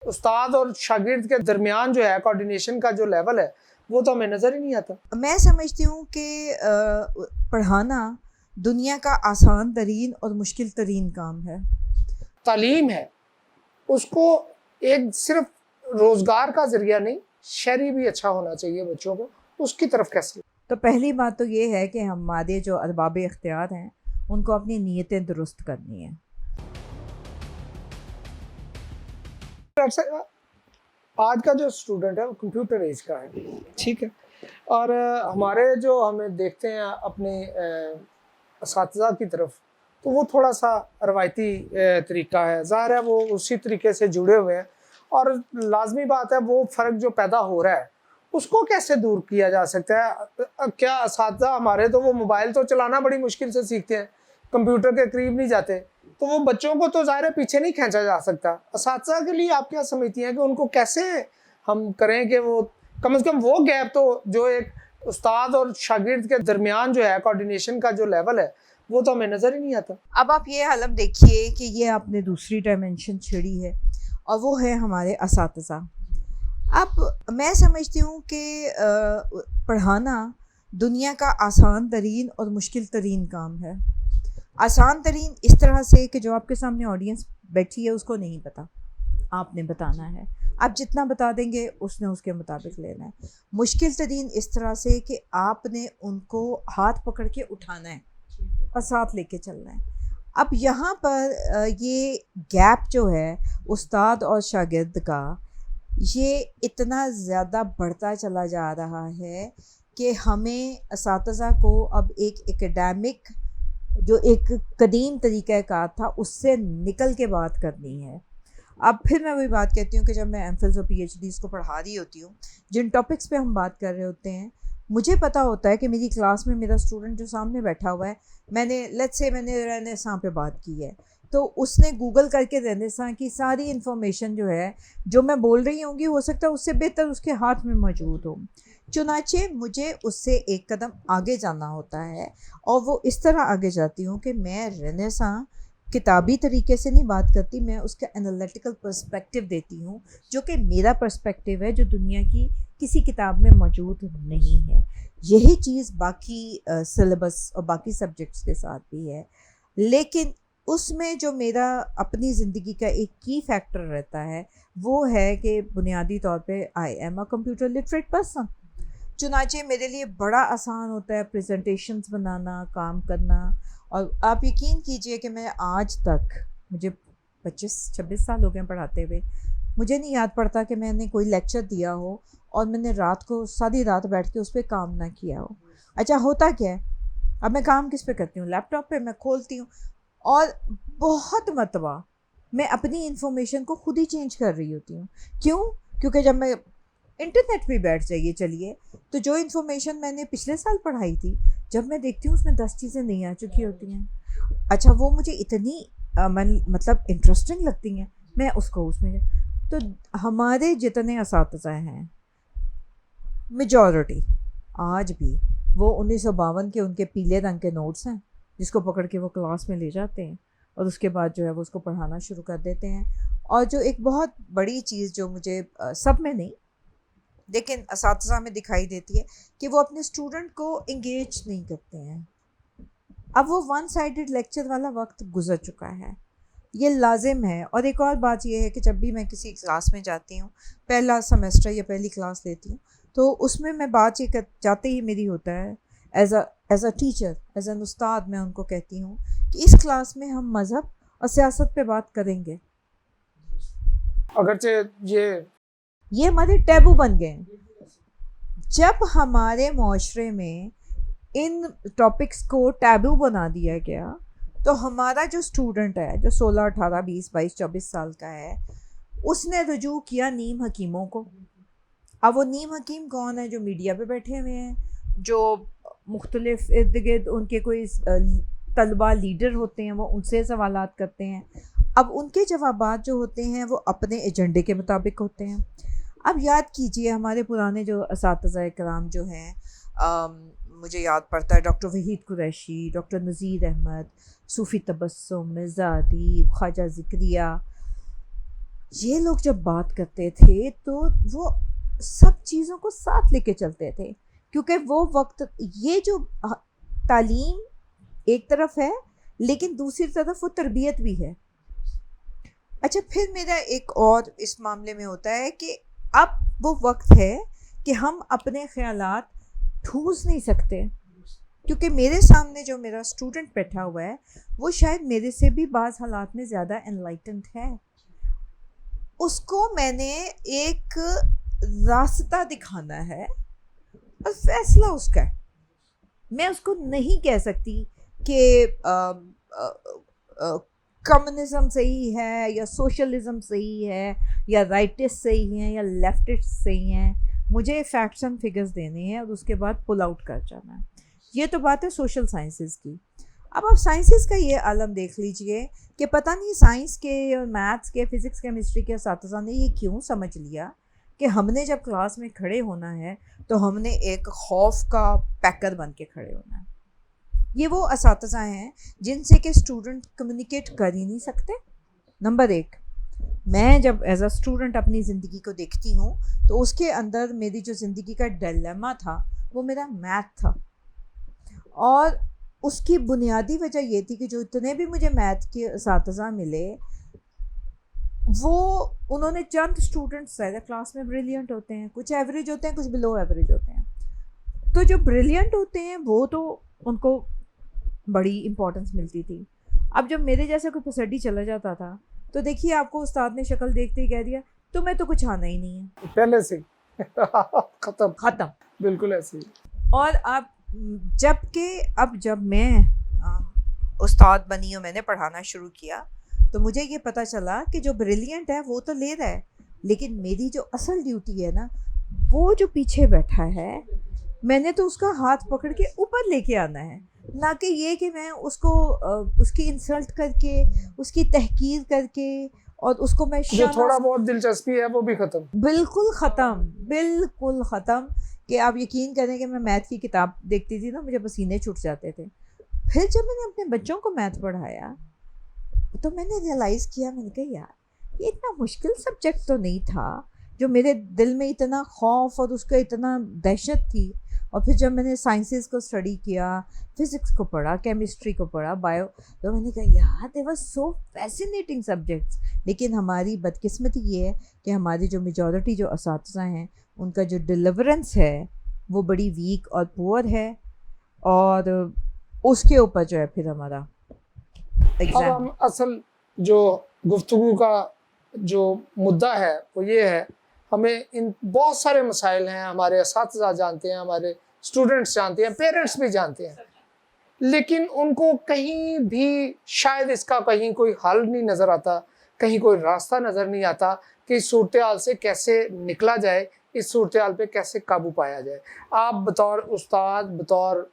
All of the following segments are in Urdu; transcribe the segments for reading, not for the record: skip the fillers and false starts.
استاد اور شاگرد کے درمیان جو ہے کوارڈینیشن کا جو لیول ہے وہ تو ہمیں نظر ہی نہیں آتا. میں سمجھتی ہوں کہ پڑھانا دنیا کا آسان ترین اور مشکل ترین کام ہے. تعلیم ہے اس کو ایک صرف روزگار کا ذریعہ نہیں، شہری بھی اچھا ہونا چاہیے بچوں کو، اس کی طرف کیسے؟ تو پہلی بات تو یہ ہے کہ ہمارے جو ارباب اختیار ہیں ان کو اپنی نیتیں درست کرنی ہیں. آج کا جو اسٹوڈنٹ ہے وہ کمپیوٹر ایج کا ہے، ٹھیک ہے، اور ہمارے جو ہمیں دیکھتے ہیں اپنے اساتذہ کی طرف تو وہ تھوڑا سا روایتی طریقہ ہے، ظاہر ہے وہ اسی طریقے سے جڑے ہوئے ہیں، اور لازمی بات ہے وہ فرق جو پیدا ہو رہا ہے اس کو کیسے دور کیا جا سکتا ہے؟ کیا اساتذہ ہمارے تو وہ موبائل تو چلانا بڑی مشکل سے سیکھتے ہیں، کمپیوٹر کے قریب نہیں جاتے، تو وہ بچوں کو تو ظاہر ہے پیچھے نہیں کھینچا جا سکتا. اساتذہ کے لیے آپ کیا سمجھتی ہیں کہ ان کو کیسے ہم کریں کہ وہ کم از کم وہ گیپ تو جو ایک استاد اور شاگرد کے درمیان جو ہے کوارڈینیشن کا جو لیول ہے وہ تو ہمیں نظر ہی نہیں آتا. اب آپ یہ عالم دیکھیے کہ یہ آپ نے دوسری ڈائمنشن چھڑی ہے اور وہ ہے ہمارے اساتذہ. اب میں سمجھتی ہوں کہ پڑھانا دنیا کا آسان ترین اور مشکل ترین کام ہے. آسان ترین اس طرح سے کہ جو آپ کے سامنے آڈینس بیٹھی ہے اس کو نہیں پتہ، آپ نے بتانا ہے، آپ جتنا بتا دیں گے اس نے اس کے مطابق لینا ہے. مشکل ترین اس طرح سے کہ آپ نے ان کو ہاتھ پکڑ کے اٹھانا ہے اور ساتھ لے کے چلنا ہے. اب یہاں پر یہ گیپ جو ہے استاد اور شاگرد کا، یہ اتنا زیادہ بڑھتا چلا جا رہا ہے کہ ہمیں اساتذہ کو اب ایک ایکڈیمک جو ایک قدیم طریقہ کار تھا اس سے نکل کے بات کرنی ہے. اب پھر میں وہی بات کہتی ہوں کہ جب میں ایم فلز اور پی ایچ ڈیز کو پڑھا رہی ہوتی ہوں، جن ٹاپکس پہ ہم بات کر رہے ہوتے ہیں، مجھے پتہ ہوتا ہے کہ میری کلاس میں میرا اسٹوڈنٹ جو سامنے بیٹھا ہوا ہے، میں نے رینیساں پہ بات کی ہے تو اس نے گوگل کر کے رینیساں کی ساری انفارمیشن جو ہے جو میں بول رہی ہوں گی ہو سکتا ہے اس سے بہتر اس کے ہاتھ میں موجود ہو. چنانچہ مجھے اس سے ایک قدم آگے جانا ہوتا ہے، اور وہ اس طرح آگے جاتی ہوں کہ میں رینیساں کتابی طریقے سے نہیں بات کرتی، میں اس کا انالیٹیکل پرسپیکٹیو دیتی ہوں جو کہ میرا پرسپیکٹیو ہے، جو دنیا کی کسی کتاب میں موجود نہیں ہے. یہی چیز باقی سلیبس اور باقی سبجیکٹس کے ساتھ بھی ہے، لیکن اس میں جو میرا اپنی زندگی کا ایک کی فیکٹر رہتا ہے وہ ہے کہ بنیادی طور پہ I am a computer literate person. چنانچہ میرے لیے بڑا آسان ہوتا ہے پریزنٹیشنز بنانا، کام کرنا. اور آپ یقین کیجئے کہ میں آج تک، مجھے 25-26 سال ہو گئے پڑھاتے ہوئے، مجھے نہیں یاد پڑتا کہ میں نے کوئی لیکچر دیا ہو اور میں نے رات کو ساری رات بیٹھ کے اس پہ کام نہ کیا ہو. اچھا ہوتا کیا ہے، اب میں کام کس پہ کرتی ہوں؟ لیپ ٹاپ پہ میں کھولتی ہوں، اور بہت مرتبہ میں اپنی انفارمیشن کو خود ہی چینج کر رہی ہوتی ہوں. کیوں؟ کیونکہ جب میں انٹرنیٹ پہ بیٹھ جائیے چلیے تو جو انفارمیشن میں نے پچھلے سال پڑھائی تھی، جب میں دیکھتی ہوں اس میں 10 چیزیں نہیں آ چکی ہوتی ہیں. اچھا وہ مجھے اتنی مطلب انٹرسٹنگ لگتی ہیں، میں اس کو اس میں. تو ہمارے جتنے اساتذہ ہیں میجورٹی آج بھی وہ 1952 کے ان کے پیلے رنگ کے نوٹس ہیں جس کو پکڑ کے وہ کلاس میں لے جاتے ہیں اور اس کے بعد جو ہے وہ اس کو پڑھانا شروع کر دیتے ہیں. اور جو ایک بہت بڑی چیز جو مجھے سب میں نہیں لیکن اساتذہ میں دکھائی دیتی ہے کہ وہ اپنے اسٹوڈنٹ کو انگیج نہیں کرتے ہیں. اب وہ ون سائیڈڈ لیکچر والا وقت گزر چکا ہے، یہ لازم ہے. اور ایک اور بات یہ ہے کہ جب بھی میں کسی کلاس میں جاتی ہوں، پہلا سیمسٹر یا پہلی کلاس لیتی ہوں، تو اس میں بات یہ جاتے ہی میری ہوتا ہے as a teacher, as an استاد، میں ان کو کہتی ہوں کہ اس کلاس میں ہم مذہب اور سیاست پہ بات کریں گے. اگرچہ یہ ہمارے ٹیبو بن گئے ہیں. جب ہمارے معاشرے میں ان ٹاپکس کو ٹیبو بنا دیا گیا تو ہمارا جو اسٹوڈنٹ ہے جو 16، 18، 20، 22، 24 سال کا ہے، اس نے رجوع کیا نیم حکیموں کو. اب وہ نیم حکیم کون ہے؟ جو میڈیا پہ بیٹھے ہوئے ہیں، جو مختلف ارد گرد ان کے کوئی طلبہ لیڈر ہوتے ہیں، وہ ان سے سوالات کرتے ہیں. اب ان کے جوابات جو ہوتے ہیں وہ اپنے ایجنڈے کے مطابق ہوتے ہیں. اب یاد کیجئے ہمارے پرانے جو اساتذہ کرام جو ہیں، مجھے یاد پڑتا ہے ڈاکٹر وحید قریشی، ڈاکٹر نذیر احمد، صوفی تبسم، مرزا ادیب، خواجہ ذکریہ، یہ لوگ جب بات کرتے تھے تو وہ سب چیزوں کو ساتھ لے کے چلتے تھے، کیونکہ وہ وقت یہ جو تعلیم ایک طرف ہے لیکن دوسری طرف وہ تربیت بھی ہے۔ اچھا، پھر میرا ایک اور اس معاملے میں ہوتا ہے کہ اب وہ وقت ہے کہ ہم اپنے خیالات ٹھوس نہیں سکتے، کیونکہ میرے سامنے جو میرا اسٹوڈنٹ بیٹھا ہوا ہے وہ شاید میرے سے بھی بعض حالات میں زیادہ انلائٹنڈ ہے۔ اس کو میں نے ایک راستہ دکھانا ہے اور فیصلہ اس کا ہے۔ میں اس کو نہیں کہہ سکتی کہ کمیونزم صحیح ہے یا سوشلزم صحیح ہے یا رائٹسٹ صحیح ہیں یا لیفٹسٹ صحیح ہیں۔ مجھے فیکٹس اینڈ فگرز دینے ہیں اور اس کے بعد پل آؤٹ کر جانا ہے۔ یہ تو بات ہے سوشل سائنسز کی۔ اب آپ سائنسز کا یہ عالم دیکھ لیجئے کہ پتہ نہیں سائنس کے اور میتھس کے، فزکس کیمسٹری کے اساتذہ نے یہ کیوں سمجھ لیا کہ ہم نے جب کلاس میں کھڑے ہونا ہے تو ہم نے ایک خوف کا پیکر بن کے کھڑے ہونا ہے۔ یہ وہ اساتذہ ہیں جن سے کہ اسٹوڈنٹ کمیونیکیٹ کر ہی نہیں سکتے۔ نمبر ایک، میں جب ایز اے اسٹوڈنٹ اپنی زندگی کو دیکھتی ہوں تو اس کے اندر میری جو زندگی کا ڈیلیما تھا وہ میرا میتھ تھا، اور اس کی بنیادی وجہ یہ تھی کہ جو اتنے بھی مجھے میتھ کے اساتذہ ملے وہ انہوں نے چند اسٹوڈنٹس زیادہ کلاس میں بریلینٹ ہوتے ہیں، کچھ ایوریج ہوتے ہیں، کچھ بلو ایوریج ہوتے ہیں، تو جو بریلینٹ ہوتے ہیں وہ تو ان کو بڑی امپورٹنس ملتی تھی۔ اب جب میرے جیسے کوئی پسڈی چلا جاتا تھا تو دیکھیے آپ کو استاد نے شکل دیکھتے ہی کہہ دیا تمہیں تو کچھ آنا ہی نہیں ہے، پہلے سے ختم، بالکل ایسے ہی۔ اور جب میں استاد بنی اور میں نے پڑھانا شروع کیا تو مجھے یہ پتہ چلا کہ جو بریلینٹ ہے وہ تو لے رہا ہے، لیکن میری جو اصل ڈیوٹی ہے نا، وہ جو پیچھے بیٹھا ہے میں نے تو اس کا ہاتھ پکڑ کے اوپر لے کے آنا ہے، نہ کہ یہ کہ میں اس کو اس کی انسلٹ کر کے، اس کی تحقیر کر کے، اور اس کو میں جو تھوڑا بہت دلچسپی ہے وہ بھی ختم، بالکل ختم کہ آپ یقین کریں کہ میں میتھ کی کتاب دیکھتی تھی نا مجھے پسینے چھوٹ جاتے تھے۔ پھر جب میں نے اپنے بچوں کو میتھ پڑھایا تو میں نے ریئلائز کیا، میں نے کہا یار یہ اتنا مشکل سبجیکٹ تو نہیں تھا جو میرے دل میں اتنا خوف اور اس کا اتنا دہشت تھی۔ اور پھر جب میں نے سائنسز کو اسٹڈی کیا، فزکس کو پڑھا، کیمسٹری کو پڑھا، بایو، تو میں نے کہا یار دے واز سو فیسینیٹنگ سبجیکٹس۔ لیکن ہماری بدقسمتی یہ ہے کہ ہماری جو میجورٹی جو اساتذہ ہیں ان کا جو ڈیلیورنس ہے وہ بڑی ویک اور پور ہے، اور اس کے اوپر جو ہے پھر ہمارا اب ہم اصل جو گفتگو کا جو مدعا ہے وہ یہ ہے، ہمیں ان بہت سارے مسائل ہیں، ہمارے اساتذہ جانتے ہیں، ہمارے اسٹوڈنٹس جانتے ہیں، پیرنٹس بھی جانتے ہیں، لیکن ان کو کہیں بھی شاید اس کا کہیں کوئی حل نہیں نظر آتا، کہیں کوئی راستہ نظر نہیں آتا کہ اس صورتحال سے کیسے نکلا جائے، اس صورتحال پہ کیسے قابو پایا جائے۔ آپ بطور استاد، بطور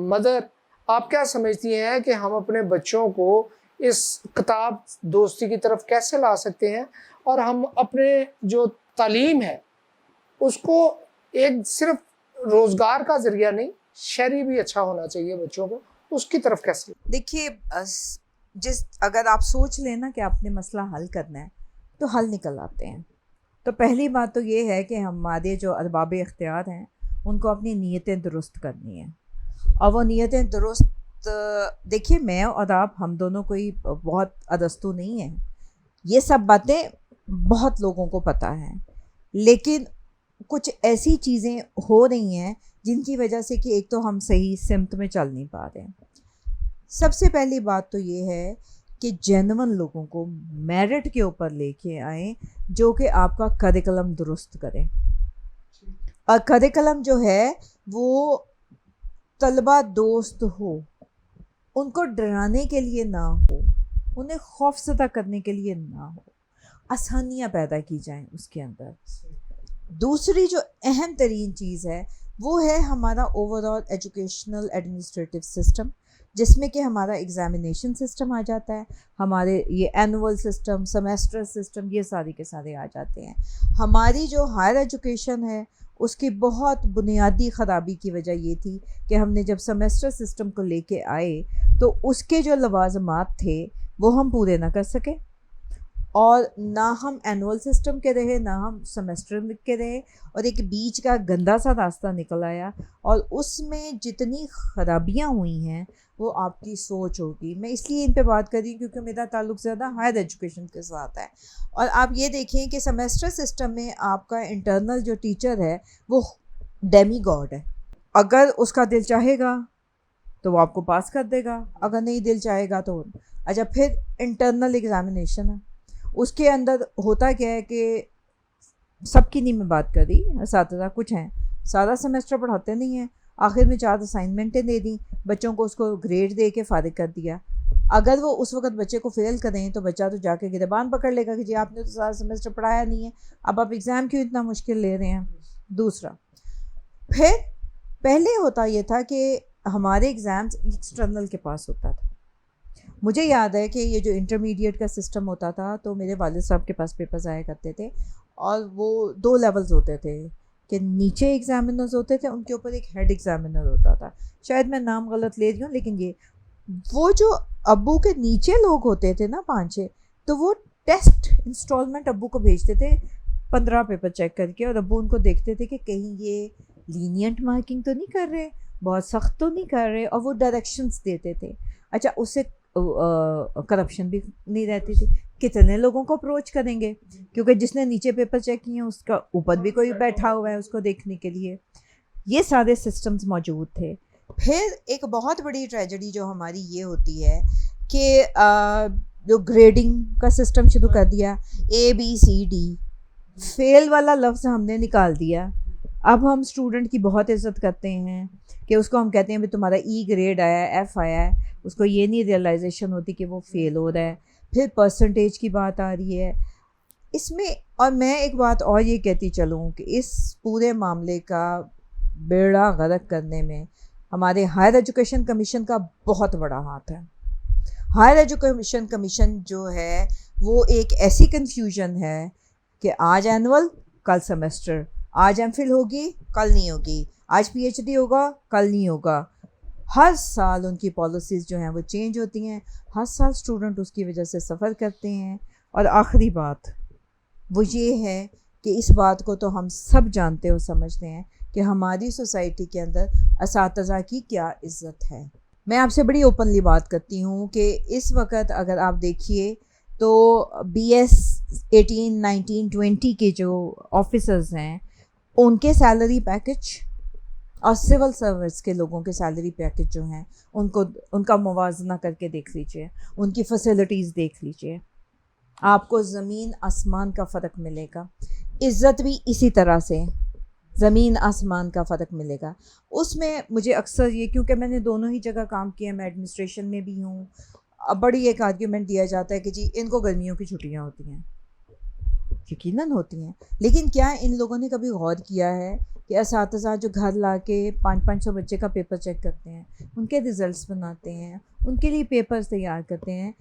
مدر، آپ کیا سمجھتی ہیں کہ ہم اپنے بچوں کو اس کتاب دوستی کی طرف کیسے لا سکتے ہیں، اور ہم اپنے جو تعلیم ہے اس کو ایک صرف روزگار کا ذریعہ نہیں، شہری بھی اچھا ہونا چاہیے بچوں کو، اس کی طرف کیسے؟ دیکھیے، اگر آپ سوچ لیں نا کہ آپ نے مسئلہ حل کرنا ہے تو حل نکل آتے ہیں۔ تو پہلی بات تو یہ ہے کہ ہمارے جو ارباب اختیار ہیں ان کو اپنی نیتیں درست کرنی ہیں، اور وہ نیتیں درست، دیکھیے میں اور آپ ہم دونوں کوئی بہت ادستو نہیں ہیں، یہ سب باتیں بہت لوگوں کو پتہ ہیں، لیکن کچھ ایسی چیزیں ہو رہی ہیں جن کی وجہ سے کہ ایک تو ہم صحیح سمت میں چل نہیں پا رہے ہیں۔ سب سے پہلی بات تو یہ ہے کہ جینون لوگوں کو میرٹ کے اوپر لے کے آئیں جو کہ آپ کا کریکلم درست کریں، اور کریکلم جو ہے وہ طلبہ دوست ہو، ان کو ڈرانے کے لیے نہ ہو، انہیں خوف زدہ کرنے کے لیے نہ ہو، آسانیاں پیدا کی جائیں اس کے اندر۔ دوسری جو اہم ترین چیز ہے وہ ہے ہمارا over all educational administrative system, جس میں کہ ہمارا ایگزامینیشن سسٹم آ جاتا ہے، ہمارے یہ اینول سسٹم، سیمیسٹر سسٹم، یہ سارے کے سارے آ جاتے ہیں۔ ہماری جو ہائر ایجوکیشن ہے اس کی بہت بنیادی خرابی کی وجہ یہ تھی کہ ہم نے جب سیمیسٹر سسٹم کو لے کے آئے تو اس کے جو لوازمات تھے وہ ہم پورے نہ کر سکے، اور نہ ہم اینول سسٹم کے رہے نہ ہم سیمسٹر کے رہے، اور ایک بیچ کا گندا سا راستہ نکل آیا، اور اس میں جتنی خرابیاں ہوئی ہیں وہ آپ کی سوچ ہوگی۔ میں اس لیے ان پہ بات کر رہی ہوں کیونکہ میرا تعلق زیادہ ہائر ایجوکیشن کے ساتھ ہے۔ اور آپ یہ دیکھیں کہ سیمسٹر سسٹم میں آپ کا انٹرنل جو ٹیچر ہے وہ ڈیمی گاڈ ہے، اگر اس کا دل چاہے گا تو وہ آپ کو پاس کر دے گا، اگر نہیں دل چاہے گا تو اچھا۔ پھر انٹرنل ایگزامینیشن ہے، اس کے اندر ہوتا کیا ہے کہ سب کی نہیں میں بات کر رہی، اساتذہ کچھ ہیں سارا سیمسٹر پڑھاتے نہیں ہیں، آخر میں 4 اسائنمنٹیں دے دیں بچوں کو، اس کو گریڈ دے کے فارغ کر دیا۔ اگر وہ اس وقت بچے کو فیل کریں تو بچہ تو جا کے گریبان پکڑ لے گا کہ جی آپ نے تو سارا سیمسٹر پڑھایا نہیں ہے، اب آپ ایگزام کیوں اتنا مشکل لے رہے ہیں۔ دوسرا، پھر پہلے ہوتا یہ تھا کہ ہمارے ایگزامز ایکسٹرنل کے پاس ہوتا تھا۔ مجھے یاد ہے کہ یہ جو انٹرمیڈیٹ کا سسٹم ہوتا تھا تو میرے والد صاحب کے پاس پیپرز آیا کرتے تھے، اور وہ 2 لیولز ہوتے تھے کہ نیچے ایگزامنرز ہوتے تھے، ان کے اوپر ایک ہیڈ ایگزامنر ہوتا تھا، شاید میں نام غلط لے رہی ہوں، لیکن یہ وہ جو ابو کے نیچے لوگ ہوتے تھے نا 5-6، تو وہ ٹیسٹ انسٹالمنٹ ابو کو بھیجتے تھے 15 پیپر چیک کر کے، اور ابو ان کو دیکھتے تھے کہ کہیں یہ لینینٹ مارکنگ تو نہیں کر رہے، بہت سخت تو نہیں کر رہے، اور وہ ڈائریکشنز دیتے تھے۔ اچھا، اس سے کرپشن بھی نہیں رہتی تھی، کتنے لوگوں کو اپروچ کریں گے، کیونکہ جس نے نیچے پیپر چیک کیے ہیں اس کا اوپر بھی کوئی بیٹھا ہوا ہے اس کو دیکھنے کے لیے۔ یہ سارے سسٹمز موجود تھے۔ پھر ایک بہت بڑی ٹریجڈی جو ہماری یہ ہوتی ہے کہ جو گریڈنگ کا سسٹم شروع کر دیا، ABCD، فیل والا لفظ ہم نے نکال دیا۔ اب ہم اسٹوڈنٹ کی بہت عزت کرتے ہیں کہ اس کو ہم کہتے ہیں بھی تمہارا E گریڈ آیا ہے، F آیا ہے، اس کو یہ نہیں ریئلائزیشن ہوتی کہ وہ فیل ہو رہا ہے۔ پھر پرسنٹیج کی بات آ رہی ہے اس میں، اور میں ایک بات اور یہ کہتی چلوں کہ اس پورے معاملے کا بیڑا غرق کرنے میں ہمارے ہائر ایجوکیشن کمیشن کا بہت بڑا ہاتھ ہے۔ ہائر ایجوکیشن کمیشن جو ہے وہ ایک ایسی کنفیوژن ہے کہ آج اینول کل سیمسٹر، آج MPhil ہوگی کل نہیں ہوگی، آج PhD ہوگا کل نہیں ہوگا۔ ہر سال ان کی پالیسیز جو ہیں وہ چینج ہوتی ہیں، ہر سال اسٹوڈنٹ اس کی وجہ سے سفر کرتے ہیں۔ اور آخری بات وہ یہ ہے کہ اس بات کو تو ہم سب جانتے اور سمجھتے ہیں کہ ہماری سوسائٹی کے اندر اساتذہ کی کیا عزت ہے۔ میں آپ سے بڑی اوپنلی بات کرتی ہوں کہ اس وقت اگر آپ دیکھیے تو BS 18, 19, 20 کے جو آفیسرز ہیں ان کے سیلری پیکج اور سول سروس کے لوگوں کے سیلری پیکج جو ہیں ان کا موازنہ کر کے دیکھ لیجئے، ان کی فیسلٹیز دیکھ لیجئے، آپ کو زمین آسمان کا فرق ملے گا۔ عزت بھی اسی طرح سے زمین آسمان کا فرق ملے گا۔ اس میں مجھے اکثر یہ، کیونکہ میں نے دونوں ہی جگہ کام کیا، میں ایڈمنسٹریشن میں بھی ہوں، بڑی ایک آرگیومنٹ دیا جاتا ہے کہ جی ان کو گرمیوں کی چھٹیاں ہوتی ہیں، یقیناً ہوتی ہیں، لیکن کیا ان لوگوں نے کبھی غور کیا ہے کہ اساتذہ جو گھر لا کے 500 بچے کا پیپر چیک کرتے ہیں، ان کے ریزلٹس بناتے ہیں، ان کے لیے پیپرز تیار کرتے ہیں،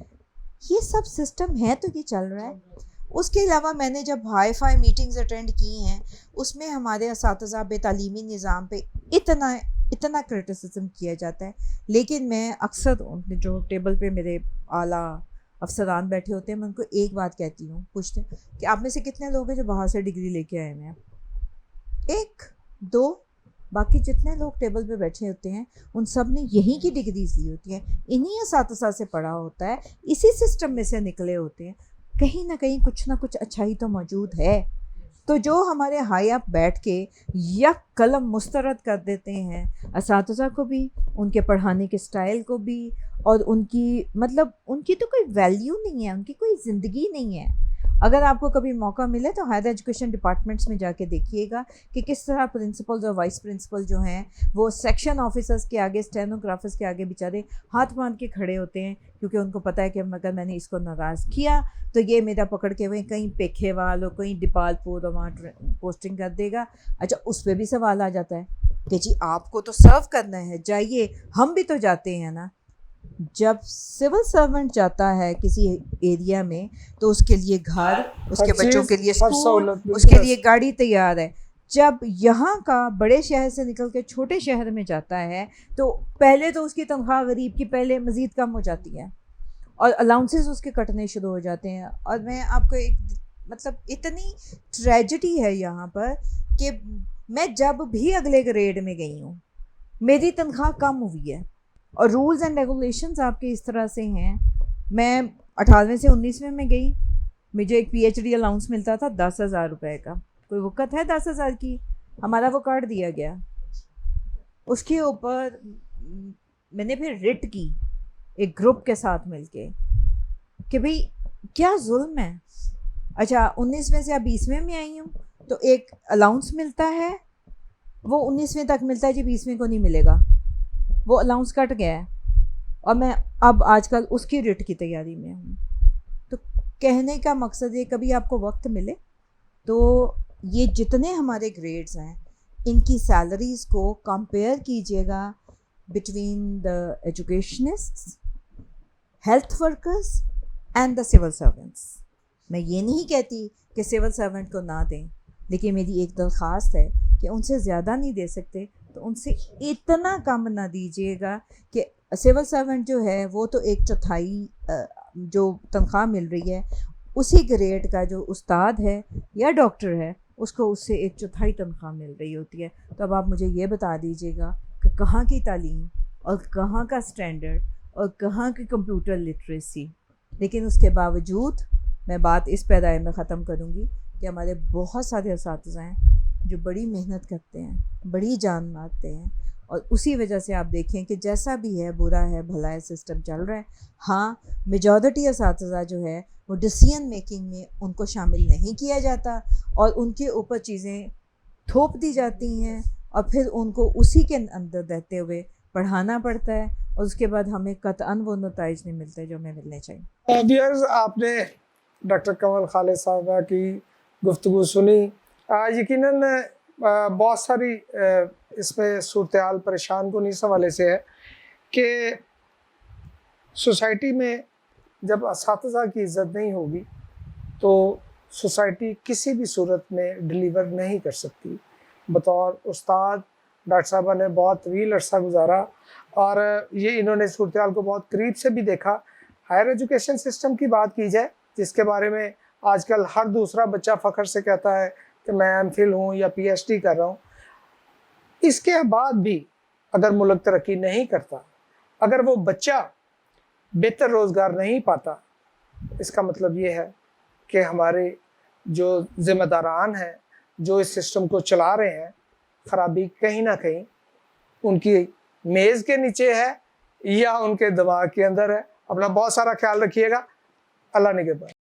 یہ سب سسٹم ہے تو یہ چل رہا ہے۔ اس کے علاوہ میں نے جب ہائی فائی میٹنگز اٹینڈ کی ہیں اس میں ہمارے اساتذہ بے تعلیمی نظام پہ اتنا کرٹیسزم کیا جاتا ہے، لیکن میں اکثر جو ٹیبل پہ میرے اعلیٰ افسران بیٹھے ہوتے ہیں میں ان کو ایک بات کہتی ہوں، پوچھتے ہیں کہ آپ میں سے کتنے لوگ ہیں جو باہر سے ڈگری لے کے آئے ہیں؟ 1 2، باقی جتنے لوگ ٹیبل پہ بیٹھے ہوتے ہیں ان سب نے یہیں کی ڈگریز لی ہوتی ہیں، انہی اساتذہ سے پڑھا ہوتا ہے، اسی سسٹم میں سے نکلے ہوتے ہیں، کہیں نہ کہیں کچھ نہ کچھ اچھائی تو موجود ہے۔ تو جو ہمارے ہائی اپ بیٹھ کے یک قلم مسترد کر دیتے ہیں اساتذہ کو بھی، ان کے پڑھانے کے سٹائل کو بھی، اور ان کی تو کوئی ویلیو نہیں ہے، ان کی کوئی زندگی نہیں ہے۔ اگر آپ کو کبھی موقع ملے تو ہائر ایجوکیشن ڈپارٹمنٹس میں جا کے دیکھیے گا کہ کس طرح پرنسپلز اور وائس پرنسپل جو ہیں وہ سیکشن آفیسرز کے آگے، اسٹینوگرافرز کے آگے بیچارے ہاتھ باندھ کے کھڑے ہوتے ہیں، کیونکہ ان کو پتہ ہے کہ اگر میں نے اس کو ناراض کیا تو یہ میرا پکڑ کے وہ کہیں پیکھے وال اور کہیں ڈپال پور اور وہاں پوسٹنگ کر دے گا۔ اچھا، اس پہ بھی سوال آ جاتا ہے کہ جی آپ کو تو سرو کرنا ہے، جائیے، ہم بھی تو جاتے ہیں نا۔ جب سول سرونٹ جاتا ہے کسی ایریا میں تو اس کے لیے گھر، اس کے بچوں کے لیے اسکول، اس کے لیے گاڑی تیار ہے۔ جب یہاں کا بڑے شہر سے نکل کے چھوٹے شہر میں جاتا ہے تو پہلے تو اس کی تنخواہ غریب کی پہلے مزید کم ہو جاتی ہے، اور الاؤنسز اس کے کٹنے شروع ہو جاتے ہیں. اور میں آپ کو ایک مطلب اتنی ٹریجڈی ہے یہاں پر کہ میں جب بھی اگلے گریڈ میں گئی ہوں میری تنخواہ کم ہوئی ہے. اور رولز اینڈ ریگولیشنز آپ کے اس طرح سے ہیں. میں 18ویں سے 19ویں میں گئی, مجھے ایک پی ایچ ڈی الاؤنس ملتا تھا 10,000 روپے کا. کوئی وقت ہے 10,000 کی, ہمارا وہ کاٹ دیا گیا. اس کے اوپر میں نے پھر رٹ کی ایک گروپ کے ساتھ مل کے کہ بھئی کیا ظلم ہے. اچھا 19ویں سے اب 20ویں میں آئی ہوں تو ایک الاؤنس ملتا ہے, وہ 19ویں تک ملتا ہے جی, 20ویں کو نہیں ملے گا, وہ الاؤنس کٹ گیا ہے. اور میں اب آج کل اس کی رٹ کی تیاری میں ہوں. تو کہنے کا مقصد یہ, کبھی آپ کو وقت ملے تو یہ جتنے ہمارے گریڈز ہیں ان کی سیلریز کو کمپیئر کیجیے گا between the educationists, health workers and the civil servants. میں یہ نہیں کہتی کہ سول سرونٹ کو نہ دیں, لیکن میری ایک درخواست ہے کہ ان سے زیادہ نہیں دے سکتے تو ان سے اتنا کم نہ دیجیے گا کہ سول سرونٹ جو ہے وہ تو 1/4 جو تنخواہ مل رہی ہے اسی گریڈ کا جو استاد ہے یا ڈاکٹر ہے اس کو اس سے 1/4 تنخواہ مل رہی ہوتی ہے. تو اب آپ مجھے یہ بتا دیجیے گا کہ کہاں کی تعلیم اور کہاں کا اسٹینڈرڈ اور کہاں کی کمپیوٹر لٹریسی. لیکن اس کے باوجود میں بات اس پیدائش میں ختم کروں گی کہ ہمارے بہت سارے اساتذہ ہیں جو بڑی محنت کرتے ہیں, بڑی جان مارتے ہیں, اور اسی وجہ سے آپ دیکھیں کہ جیسا بھی ہے برا ہے بھلا ہے سسٹم چل رہا ہے. ہاں میجورٹی اساتذہ جو ہے وہ ڈسیزن میکنگ میں ان کو شامل نہیں کیا جاتا اور ان کے اوپر چیزیں تھوپ دی جاتی ہیں اور پھر ان کو اسی کے اندر رہتے ہوئے پڑھانا پڑتا ہے, اور اس کے بعد ہمیں قطعاً وہ نتائج نہیں ملتے جو ہمیں ملنے چاہیے. ویئرز, آپ نے ڈاکٹر کنول خالد صاحبہ کی گفتگو سنی. یقیناً بہت ساری اس میں صورتحال پریشان کن اس حوالے سے ہے کہ سوسائٹی میں جب اساتذہ کی عزت نہیں ہوگی تو سوسائٹی کسی بھی صورت میں ڈیلیور نہیں کر سکتی. بطور استاد ڈاکٹر صاحبہ نے بہت طویل عرصہ گزارا اور یہ انہوں نے صورتحال کو بہت قریب سے بھی دیکھا. ہائر ایجوکیشن سسٹم کی بات کی جائے جس کے بارے میں آج کل ہر دوسرا بچہ فخر سے کہتا ہے کہ میں ایم فل ہوں یا پی ایچ ڈی کر رہا ہوں, اس کے بعد بھی اگر ملک ترقی نہیں کرتا, اگر وہ بچہ بہتر روزگار نہیں پاتا, اس کا مطلب یہ ہے کہ ہمارے جو ذمہ داران ہیں جو اس سسٹم کو چلا رہے ہیں, خرابی کہیں نہ کہیں ان کی میز کے نیچے ہے یا ان کے دماغ کے اندر ہے. اپنا بہت سارا خیال رکھیے گا. اللہ نگہبان.